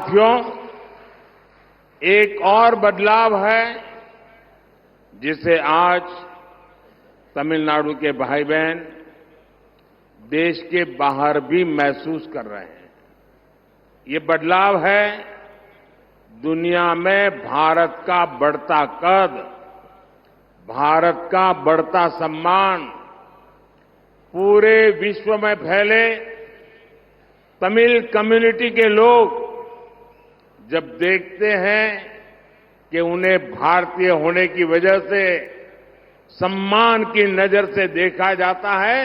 साथियों, एक और बदलाव है जिसे आज तमिलनाडु के भाई बहन देश के बाहर भी महसूस कर रहे हैं। ये बदलाव है दुनिया में भारत का बढ़ता कद, भारत का बढ़ता सम्मान। पूरे विश्व में फैले तमिल कम्युनिटी के लोग जब देखते हैं कि उन्हें भारतीय होने की वजह से सम्मान की नजर से देखा जाता है,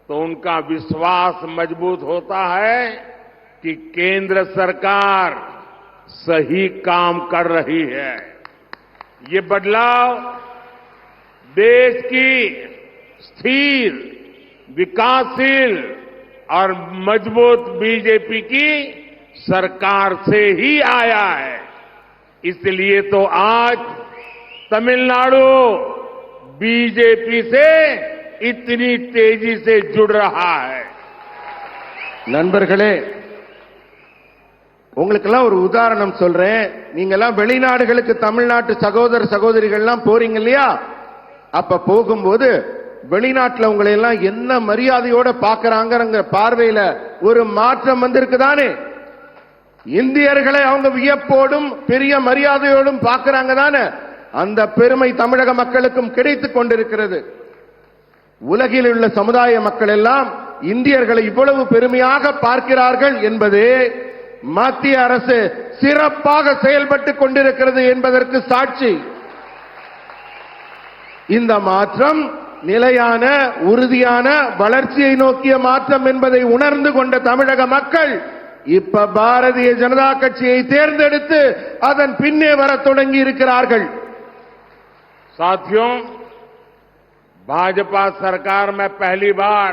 तो उनका विश्वास मजबूत होता है कि केंद्र सरकार सही काम कर रही है। ये बदलाव देश की स्थिर, विकासशील और मजबूत बीजेपी की सरकार से ही आया है। इसलिए तो आज तमिलनाडु बीजेपी से इतनी तेजी से जुड़ रहा है। நண்பர்களே, உங்களுக்கெல்லாம் ஒரு உதாரணம் சொல்றேன். நீங்க எல்லாம் வெளிநாடுகளுக்கு தமிழ்நாட்டு சகோதர சகோதரிகள்லாம் போறீங்க இல்லையா? அப்ப போகும்போது வெளிநாட்டுல உங்களை எல்லாம் என்ன மரியாதையோட பாக்குறாங்கங்கிற பார்வையில ஒரு மாற்றம் வந்திருக்குதானே? இந்தியர்களை அவங்க வியப்போடும் பெரிய மரியாதையோடும் பார்க்கறாங்க தானே? அந்த பெருமை தமிழக மக்களுக்கும் கிடைத்துக் கொண்டிருக்கிறது. உலகில் உள்ள சமுதாய மக்கள் எல்லாம் இந்தியர்களை இவ்வளவு பெருமையாக பார்க்கிறார்கள் என்பதே மத்திய அரசு சிறப்பாக செயல்பட்டுக் கொண்டிருக்கிறது என்பதற்கு சாட்சி. இந்த மாற்றம் நிலையான, உறுதியான வளர்ச்சியை நோக்கிய மாற்றம் என்பதை உணர்ந்து கொண்ட தமிழக மக்கள் இப்ப பாரதிய ஜனதா கட்சியை தேர்ந்தெடுத்து அதன் பின்னே வரத் தொடங்கி இருக்கிறார்கள். साथियों, भाजपा सरकार में पहली बार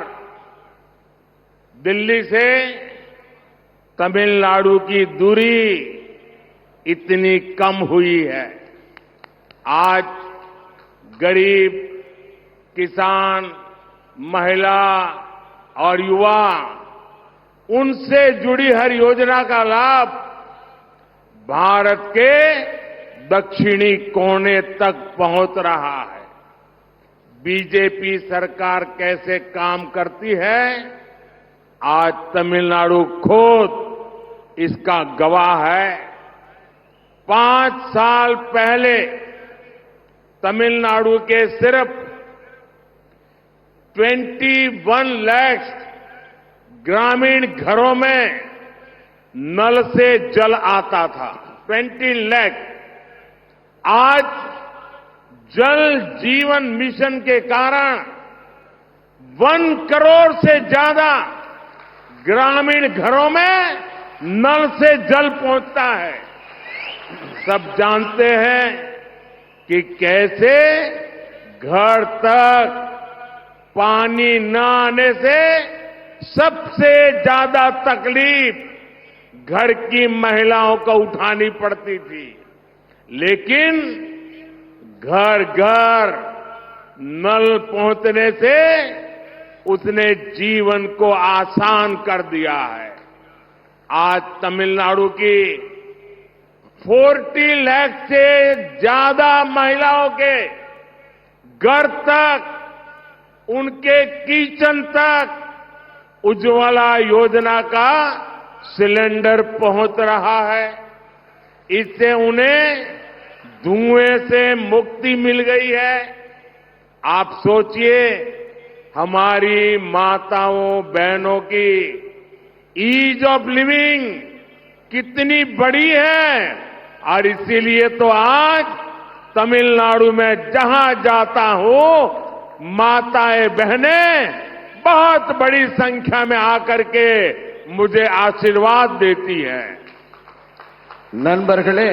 दिल्ली से तमिलनाडु की दूरी इतनी कम हुई है। आज गरीब, किसान, महिला और युवा, उनसे जुड़ी हर योजना का लाभ भारत के दक्षिणी कोने तक पहुंच रहा है। बीजेपी सरकार कैसे काम करती है, आज तमिलनाडु खुद इसका गवाह है। 5 साल पहले तमिलनाडु के सिर्फ 21 लाख ग्रामीण घरों में नल से जल आता था। 20 लाख। आज जल जीवन मिशन के कारण 1 करोड़ से ज्यादा ग्रामीण घरों में नल से जल पहुंचता है। सब जानते हैं कि कैसे घर तक पानी न आने से सबसे ज्यादा तकलीफ घर की महिलाओं को उठानी पड़ती थी, लेकिन घर घर नल पहुंचने से उसने जीवन को आसान कर दिया है। आज तमिलनाडु की 40 लाख से ज्यादा महिलाओं के घर तक, उनके किचन तक उज्ज्वला योजना का सिलेंडर पहुंच रहा है। इससे उन्हें धुएं से मुक्ति मिल गई है। आप सोचिए, हमारी माताओं बहनों की ईज ऑफ लिविंग कितनी बड़ी है, और इसीलिए तो आज तमिलनाडु में जहां जाता हूं, माताएं बहनें बहुत बड़ी संख्या में आकर के मुझे आशीर्वाद देती है। நண்பர்களே,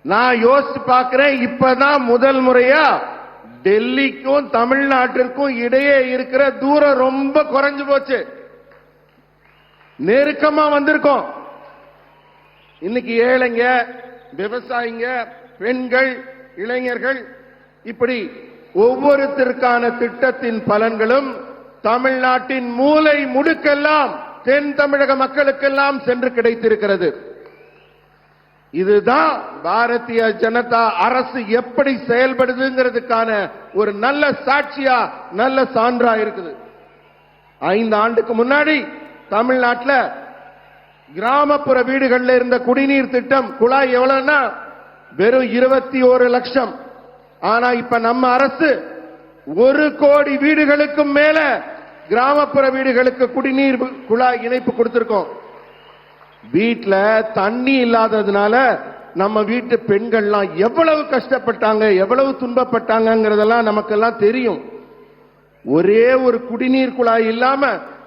நான் யோசிச்சு பார்க்கிறேன், இப்பதான் முதல் முறையா டெல்லிக்கும் தமிழ்நாட்டிற்கும் இடையே இருக்கிற தூரம் ரொம்ப குறைஞ்சு போச்சு. நெருக்கமா வந்திருக்கோம். இன்னைக்கு ஏழைங்க, விவசாயிங்க, பெண்கள், இளைஞர்கள், இப்படி ஒவ்வொருத்தருக்கான திட்டத்தின் பலன்களும் தமிழ்நாட்டின் மூலை முடுக்கெல்லாம் தென் தமிழக மக்களுக்கெல்லாம் சென்று கிடைத்திருக்கிறது. இதுதான் பாரதிய ஜனதா அரசு எப்படி செயல்படுதுங்கிறதுக்கான ஒரு நல்ல சாட்சியா, நல்ல சான்றா இருக்குது. 5 ஆண்டுக்கு முன்னாடி தமிழ்நாட்டில் கிராமப்புற வீடுகளில் இருந்த குடிநீர் திட்டம் குழாய் எவ்வளவுன்னா வெறும் 21 லட்சம். ஆனா இப்ப நம்ம அரசு 1 கோடி வீடுகளுக்கும் மேல கிராமப்புற வீடுகளுக்கு குடிநீர் குழாய் இணைப்பு கொடுத்திருக்கோம். வீட்ல தண்ணி இல்லாததுனால நம்ம வீட்டு பெண்கள்லாம் எவ்வளவு கஷ்டப்பட்டாங்க, எவ்வளவு துன்பப்பட்டாங்கிறதெல்லாம் நமக்கெல்லாம் தெரியும். ஒரே ஒரு குடிநீர் குழாய் இல்லாம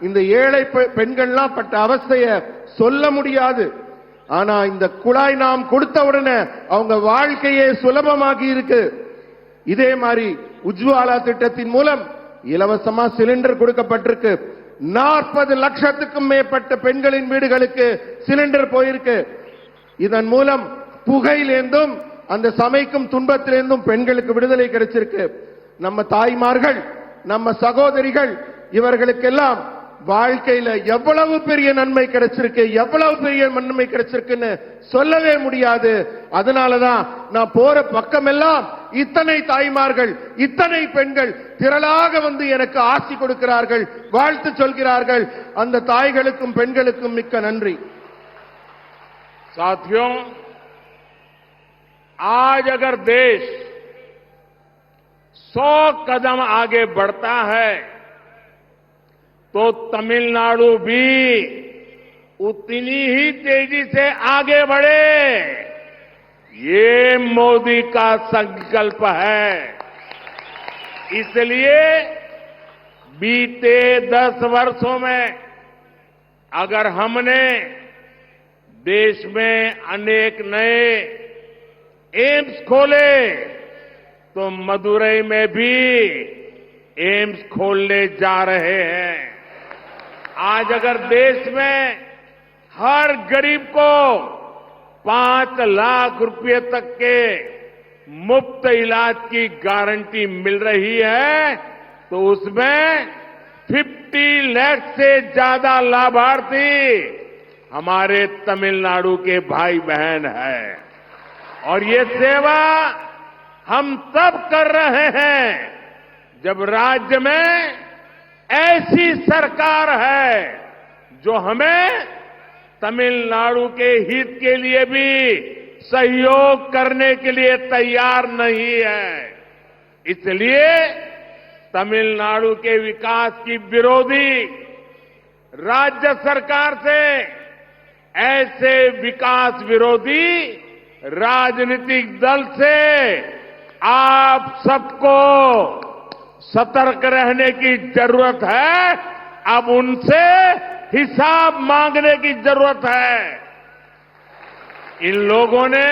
இந்த ஏழை பெண்கள்லாம் பட்ட அவஸ்தைய சொல்ல முடியாது. ஆனா இந்த குழாய் நாம் கொடுத்த உடனே அவங்க வாழ்க்கையே சுலபமாகி இருக்கு. இதே மாதிரி உஜ்வாலா திட்டத்தின் மூலம் இலவசமா சிலிண்டர் கொடுக்கப்பட்டிருக்கு. 40 லட்சத்துக்கும் மேற்பட்ட பெண்களின் வீடுகளுக்கு சிலிண்டர் போயிருக்கு. இதன் மூலம் புகையிலிருந்தும் அந்த சமைக்கும் துன்பத்திலிருந்தும் பெண்களுக்கு விடுதலை கிடைச்சிருக்கு. நம்ம தாய்மார்கள், நம்ம சகோதரிகள், இவர்களுக்கெல்லாம் வாழ்க்கையில எவ்வளவு பெரிய நன்மை கிடைச்சிருக்கு, எவ்வளவு பெரிய நன்மை கிடைச்சிருக்குன்னு சொல்லவே முடியாது. அதனாலதான் நான் போற பக்கமெல்லாம் இத்தனை தாய்மார்கள், இத்தனை பெண்கள் திரளாக வந்து எனக்கு ஆசி கொடுக்கிறார்கள், வாழ்த்து சொல்கிறார்கள். அந்த தாய்களுக்கும் பெண்களுக்கும் மிக்க நன்றி. साथियों, आज अगर देश 100 कदम आगे बढ़ता है तो तमिलनाडु भी उतनी ही तेजी से आगे बढ़े, ये मोदी का संकल्प है. इसलिए बीते 10 वर्षों में अगर हमने देश में अनेक नए एम्स खोले तो मदुरई में भी एम्स खोलने जा रहे हैं. आज अगर देश में हर गरीब को 5 लाख रुपए तक के मुफ्त इलाज की गारंटी मिल रही है तो उसमें 50 लाख से ज्यादा लाभार्थी हमारे तमिलनाडु के भाई बहन हैं. और ये सेवा हम तब कर रहे हैं जब राज्य में ऐसी सरकार है जो हमें तमिलनाडु के हित के लिए भी सहयोग करने के लिए तैयार नहीं है. इसलिए तमिलनाडु के विकास की विरोधी राज्य सरकार से ऐसे विकास विरोधी राजनीतिक दल से आप सबको सतर्क रहने की जरूरत है. अब उनसे हिसाब मांगने की जरूरत है. इन लोगों ने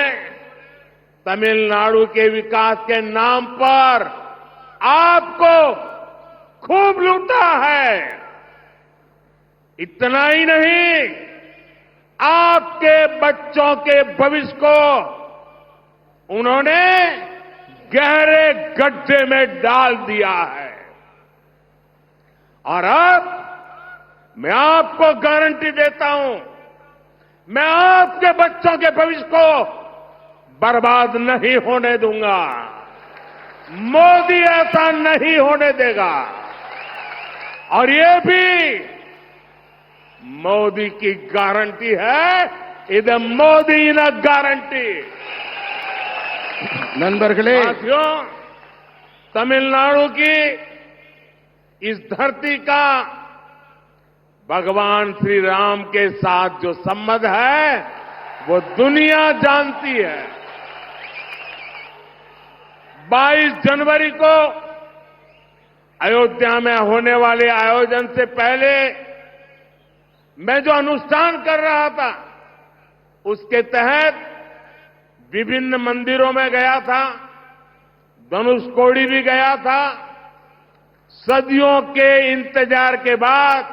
तमिलनाडु के विकास के नाम पर आपको खूब लूटा है. इतना ही नहीं, आपके बच्चों के भविष्य को उन्होंने गहरे गड्ढे में डाल दिया है. और अब मैं आपको गारंटी देता हूं, मैं आपके बच्चों के भविष्य को बर्बाद नहीं होने दूंगा. मोदी ऐसा नहीं होने देगा. और ये भी मोदी की गारंटी है. इधर मोदी न गारंटी. நண்பர்களே, साथियों, तमिलनाडु की इस धरती का भगवान श्री राम के साथ जो संबंध है वो दुनिया जानती है. 22 जनवरी को अयोध्या में होने वाले आयोजन से पहले मैं जो अनुष्ठान कर रहा था उसके तहत विभिन्न मंदिरों में गया था, धनुषकोडी भी गया था. सदियों के इंतजार के बाद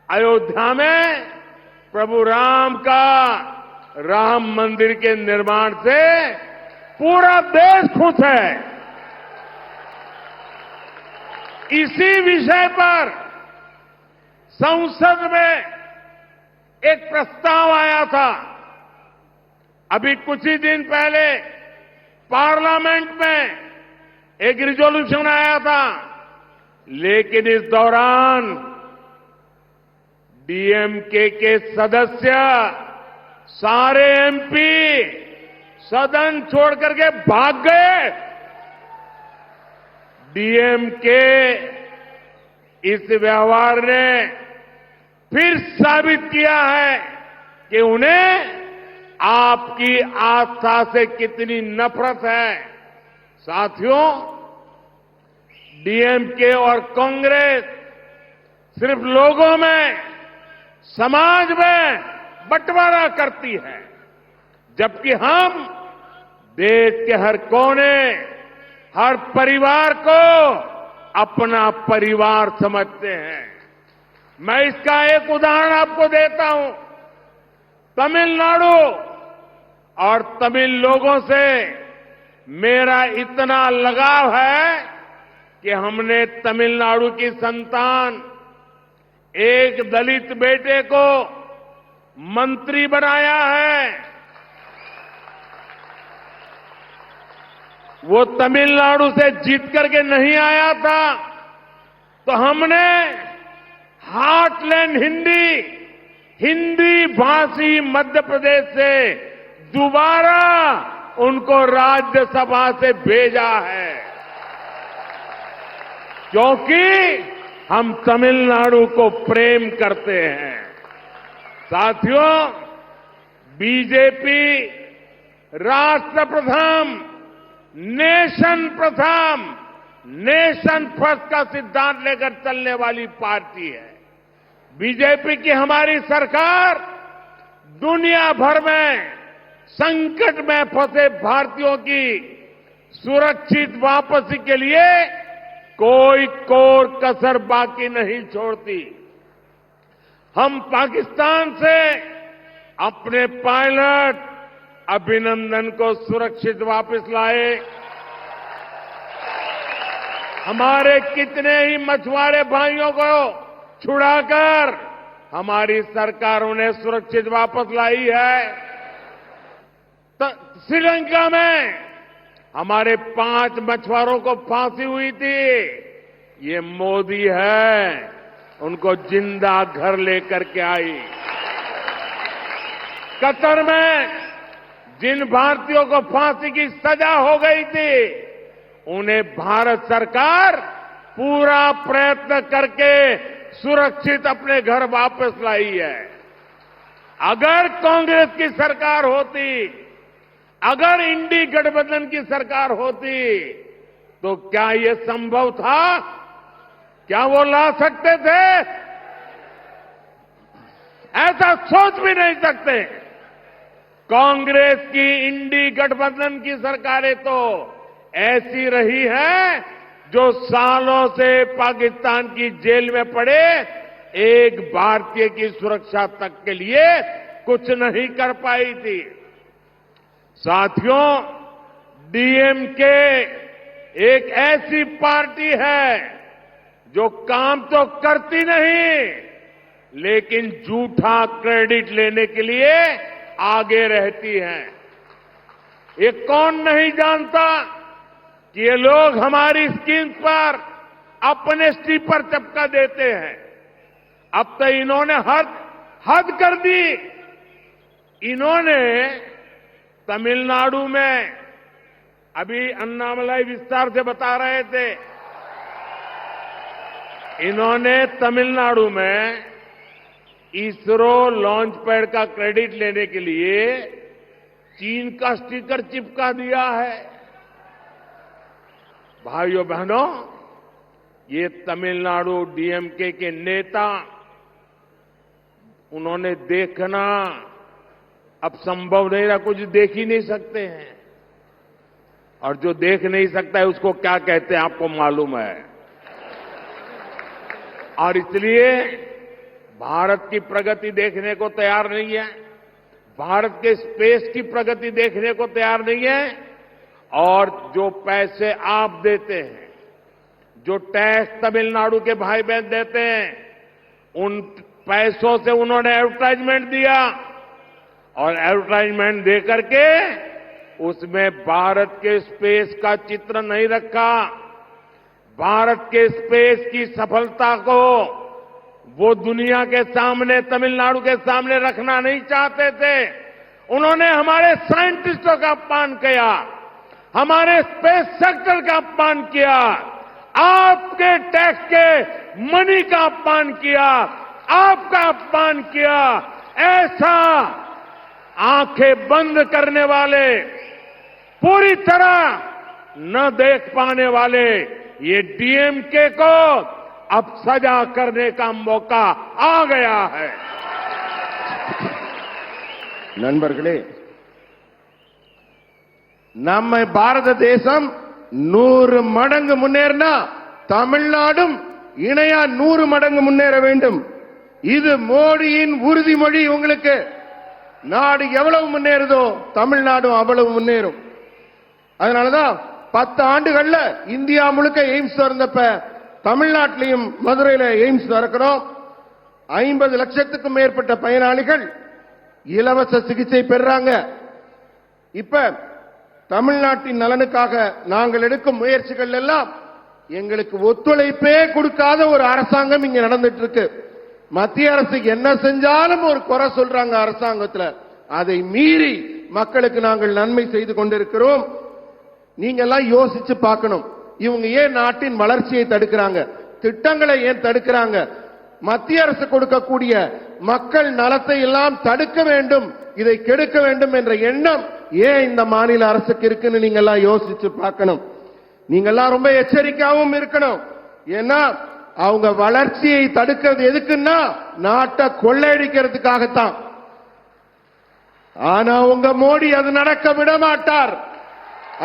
अयोध्या में प्रभु राम का राम मंदिर के निर्माण से पूरा देश खुश है. इसी विषय पर संसद में एक प्रस्ताव आया था। अभी कुछ ही दिन पहले पार्लियामेंट में एक रिजोल्यूशन आया था, लेकिन इस दौरान डीएमके के सदस्य सारे एमपी सदन छोड़ करके भाग गए। डीएमके इस व्यवहार ने फिर साबित किया है कि उन्हें आपकी आस्था से कितनी नफरत है। साथियों, डीएमके और कांग्रेस सिर्फ लोगों में, समाज में बंटवारा करती है, जबकि हम देश के हर कोने, हर परिवार को अपना परिवार समझते हैं। मैं इसका एक उदाहरण आपको देता हूं। तमिलनाडु और तमिल लोगों से मेरा इतना लगाव है कि हमने तमिलनाडु की संतान एक दलित बेटे को मंत्री बनाया है। वो तमिलनाडु से जीत करके नहीं आया था, तो हमने हार्टलैंड हिंदी भाषी मध्य प्रदेश से दोबारा उनको राज्यसभा से भेजा है, क्योंकि हम तमिलनाडु को प्रेम करते हैं। साथियों, बीजेपी राष्ट्र प्रथम, नेशन प्रथम, नेशन फर्स्ट का सिद्धांत लेकर चलने वाली पार्टी है। बीजेपी की हमारी सरकार दुनिया भर में संकट में फंसे भारतीयों की सुरक्षित वापसी के लिए कोई कोर कसर बाकी नहीं छोड़ती। हम पाकिस्तान से अपने पायलट अभिनंदन को सुरक्षित वापस लाए। हमारे कितने ही मछुआरे भाइयों को छुड़ाकर हमारी सरकार उन्हें सुरक्षित वापस लाई है। श्रीलंका में हमारे 5 मछुआरों को फांसी हुई थी। ये मोदी है, उनको जिंदा घर लेकर के आई। कतर में जिन भारतीयों को फांसी की सजा हो गई थी, उन्हें भारत सरकार पूरा प्रयत्न करके सुरक्षित अपने घर वापस लाई है। अगर कांग्रेस की सरकार होती, अगर इंडी गठबंधन की सरकार होती, तो क्या ये संभव था? क्या वो ला सकते थे? ऐसा सोच भी नहीं सकते। कांग्रेस की इंडी गठबंधन की सरकारें तो ऐसी रही है जो सालों से पाकिस्तान की जेल में पड़े एक भारतीय की सुरक्षा तक के लिए कुछ नहीं कर पाई थी। साथियों, डीएमके एक ऐसी पार्टी है जो काम तो करती नहीं, लेकिन झूठा क्रेडिट लेने के लिए आगे रहती है। ये कौन नहीं जानता कि ये लोग हमारी स्कीम पर अपने स्टीपर चपका देते हैं। अब तो इन्होंने हद कर दी। इन्होंने तमिलनाडु में, अभी अन्नामलाई विस्तार से बता रहे थे, इन्होंने तमिलनाडु में इसरो लॉन्च पैड का क्रेडिट लेने के लिए चीन का स्टिकर चिपका दिया है। भाइयों बहनों, ये तमिलनाडु डीएमके के नेता, उन्होंने देखना अब संभव नहीं रहा, कुछ देख ही नहीं सकते हैं। और जो देख नहीं सकता है उसको क्या कहते हैं आपको मालूम है। और इसलिए भारत की प्रगति देखने को तैयार नहीं है, भारत के स्पेस की प्रगति देखने को तैयार नहीं है। और जो पैसे आप देते हैं, जो टैक्स तमिलनाडु के भाई बहन देते हैं, उन पैसों से उन्होंने एडवर्टाइजमेंट दिया और एडवर्टाइजमेंट देकर के उसमें भारत के स्पेस का चित्र नहीं रखा। भारत के स्पेस की सफलता को वो दुनिया के सामने, तमिलनाडु के सामने रखना नहीं चाहते थे। उन्होंने हमारे साइंटिस्टों का अपमान किया, हमारे स्पेस सेक्टर का अपमान किया, आपके टैक्स के मनी का अपमान किया, आपका अपमान किया। ऐसा आंखें बंद करने वाले, पूरी तरह न देख पाने वाले ये डीएमके को अब सजा करने का मौका आ गया है। நண்பர்களே, நம்ம பாரத தேசம் 100 மடங்கு முன்னேறினா தமிழ்நாடும் இணையா 100 மடங்கு முன்னேற வேண்டும். இது மோடியின் உறுதிமொழி. உங்களுக்கு நாடு எவ்வளவு முன்னேறுதோ தமிழ்நாடும் அவ்வளவு முன்னேறும். அதனாலதான் 10 ஆண்டுகள்ல இந்தியா முழுக்க எய்ம்ஸ் திறந்தப்ப தமிழ்நாட்டிலையும் மதுரையில எய்ம்ஸ் திறக்கிறோம். 50 லட்சத்துக்கும் மேற்பட்ட பயனாளிகள் இலவச சிகிச்சை பெறாங்க. இப்ப தமிழ்நாட்டின் நலனுக்காக நாங்கள் எடுக்கும் முயற்சிகள் எல்லாம் எங்களுக்கு ஒத்துழைப்பே கொடுக்காத ஒரு அரசாங்கம் இங்க நடந்துட்டு இருக்கு. மத்திய அரசு என்ன செஞ்சாலும் ஒரு குறை சொல்றாங்க அரசாங்கத்துல. அதை மீறி மக்களுக்கு நாங்கள் நன்மை செய்து கொண்டிருக்கிறோம். நீங்க எல்லாம் யோசிச்சு பார்க்கணும். இவங்க ஏன் நாட்டின் வளர்ச்சியை தடுக்கிறாங்க? திட்டங்களை ஏன் தடுக்கிறாங்க? மத்திய அரசு கொடுக்கக்கூடிய மக்கள் நலத்தை எல்லாம் தடுக்க வேண்டும், இதை கெடுக்க வேண்டும் என்ற எண்ணம் ஏன் இந்த மாநில அரசுக்கு இருக்குன்னு நீங்க எல்லாம் யோசிச்சு பார்க்கணும். நீங்க எல்லாம் ரொம்ப எச்சரிக்கையாகவும் இருக்கணும். ஏன்னா அவங்க வளர்ச்சியை தடுக்கிறது எதுக்குன்னா நாட்டை கொள்ளையடிக்கிறதுக்காகத்தான். ஆனா உங்க மோடி அது நடக்க விட மாட்டார்.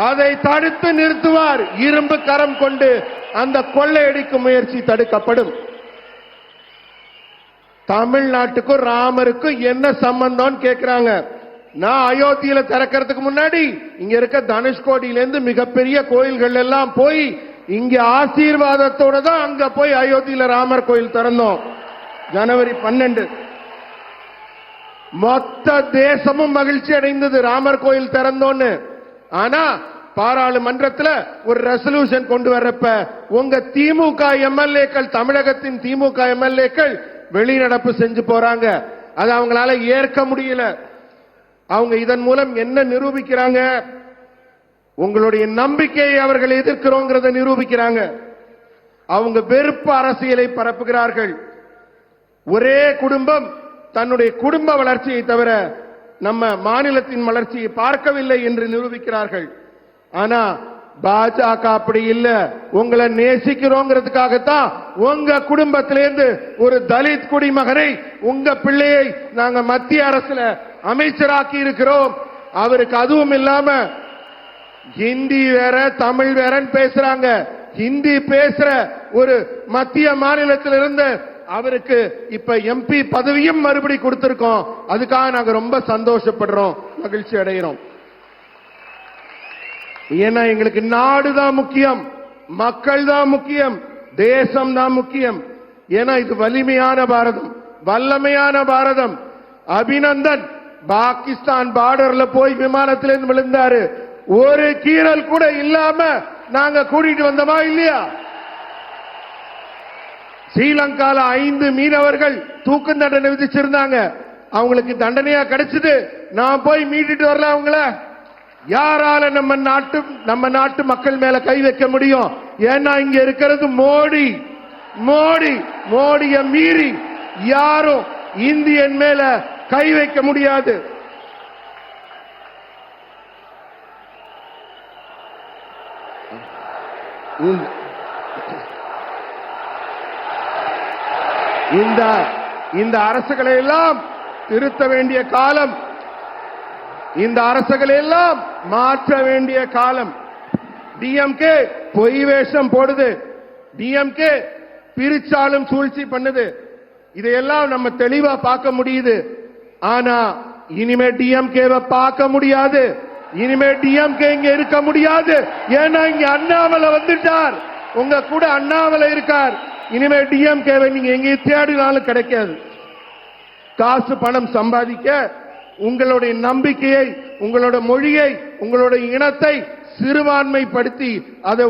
அதை தடுத்து நிறுத்துவார். இரும்பு கரம் கொண்டு அந்த கொள்ளையடிக்கும் முயற்சி தடுக்கப்படும். தமிழ்நாட்டுக்கும் ராமருக்கும் என்ன சம்பந்தம் கேட்கிறாங்க. நான் அயோத்தியில திறக்கிறதுக்கு முன்னாடி இங்க இருக்க தனுஷ்கோடியில இருந்து மிகப்பெரிய கோயில்கள் எல்லாம் போய் இங்க ஆசீர்வாதத்தோட தான் அங்க போய் அயோத்தியில ராமர் கோயில் திறந்தோம். ஜனவரி 12 மொத்த தேசமும் மகிழ்ச்சி அடைந்தது ராமர் கோயில் திறந்தோன்னு. ஆனா பாராளுமன்றத்தில் ஒரு ரெசல்யூஷன் கொண்டு வர்றப்ப உங்க திமுக எம்எல்ஏக்கள், தமிழகத்தின் திமுக எம்எல்ஏக்கள் வெளிநடப்பு செஞ்சு போறாங்க. அது அவங்களால ஏற்க முடியல. அவங்க இதன் மூலம் என்ன நிரூபிக்கிறாங்க? உங்களுடைய நம்பிக்கையை அவர்கள் எதிர்க்கிறோங்கிறத நிரூபிக்கிறாங்க. அவங்க வெறுப்பு அரசியலை பரப்புகிறார்கள். ஒரே குடும்பம் தன்னுடைய குடும்ப வளர்ச்சியை தவிர நம்ம மாநிலத்தின் வளர்ச்சியை பார்க்கவில்லை என்று நிரூபிக்கிறார்கள். ஆனா பாஜக அப்படி இல்ல. உங்களை நேசிக்கிறோங்கிறதுக்காகத்தான் உங்க குடும்பத்திலிருந்து ஒரு தலித் குடிமகனை, உங்க பிள்ளையை நாங்க மத்திய அரசுல அமைச்சராக்கி இருக்கிறோம். அவருக்கு அதுவும் இல்லாம ஹிந்தி வேற தமிழ் வேறன்னு பேசுறாங்க. ஹிந்தி பேசுற ஒரு மத்திய மாநிலத்திலிருந்து அவருக்கு இப்ப எம்பி பதவியும் மறுபடி கொடுத்திருக்கோம். அதுக்காக நாங்க ரொம்ப சந்தோஷப்படுறோம், மகிழ்ச்சி அடைகிறோம். ஏன்னா எங்களுக்கு நாடு தான் முக்கியம், மக்கள் தான் முக்கியம், தேசம் தான் முக்கியம். ஏன்னா இது வலிமையான பாரதம், வல்லமையான பாரதம். அபிநந்தன் பாகிஸ்தான் பார்டர்ல போய் விமானத்திலிருந்து விழுந்தாரு. ஒரு கீறல் கூட இல்லாம நாங்க கூட்டிட்டு வந்தோமா இல்லையா? ஸ்ரீலங்கால 5 மீனவர்கள் தூக்கு தண்டனை விதிச்சிருந்தாங்க. அவங்களுக்கு தண்டனையா கிடைச்சது. நான் போய் மீட்டுட்டு வரல அவங்கள. யாரால நம்ம நாட்டு மக்கள் மேல கை வைக்க முடியும்? ஏன்னா இங்க இருக்கிறது மோடி. மோடியை மீறி யாரும் இந்தியன் மேல கை வைக்க முடியாது. இந்த அரசுகளை எல்லாம் திருத்த வேண்டிய காலம், இந்த அரசுகளை எல்லாம் மாற்ற வேண்டிய காலம். டிஎம்கே பொய் வேஷம் போடுது, டிஎம்கே பிரிச்சாலும் சூழ்ச்சி பண்ணுது. இதையெல்லாம் நம்ம தெளிவா பார்க்க முடியுது. ஆனா இனிமே டிஎம்கேவை பார்க்க முடியாது. இனிமே டிஎம்கே இங்க இருக்க முடியாது. ஏன்னா இங்க அண்ணாமலை வந்துட்டார். உங்க கூட அண்ணாமலை இருக்கார். இனிமே டிஎம்கேவை நீங்க எங்கேயும் தேடினாலும் கிடைக்காது. காசு பணம் சம்பாதிக்க உங்களுடைய நம்பிக்கையை, உங்களோட மொழியை, உங்களுடைய இனத்தை சிறுபான்மைப்படுத்தி அதை